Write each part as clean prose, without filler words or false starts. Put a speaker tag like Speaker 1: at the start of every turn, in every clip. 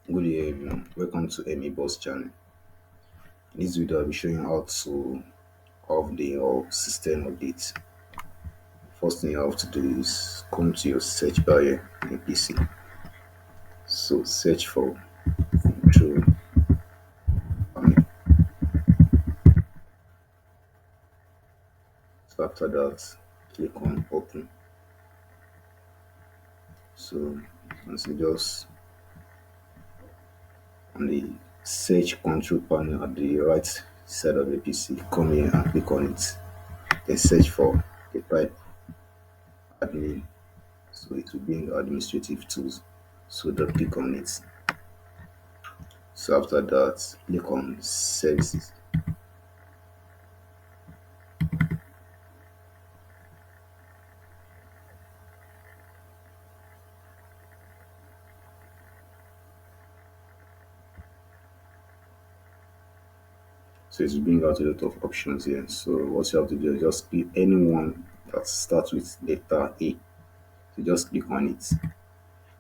Speaker 1: Good day everyone, welcome to Emmhi Boss channel. In this video I'll be showing you how to update or system update. First thing you have to do is come to your search bar here in your PC. So search for control panel. So after that click on open. So you can see just on the search control panel at the right side of the PC, come here and click on it. Then search for the type admin. So it will bring administrative tools. So just click on it. So after that, click on services. So it will bring out a lot of options here. So what you have to do is just click anyone that starts with letter A. So just click on it.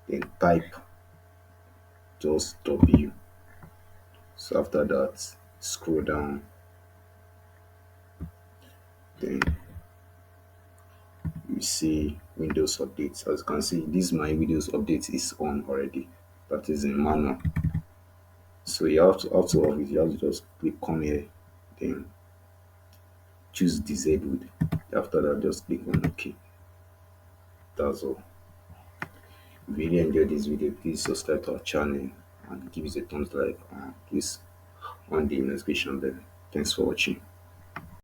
Speaker 1: Then type just W. So after that, scroll down. Then you see Windows updates. As you can see, this my Windows update is on already. That is in manual. So you have to off it. You have to just click come here. Then choose disabled. After that, just click on OK. That's all. If you really enjoyed this video, please subscribe to our channel and give us a thumbs like. Please on the notification bell. Thanks for watching.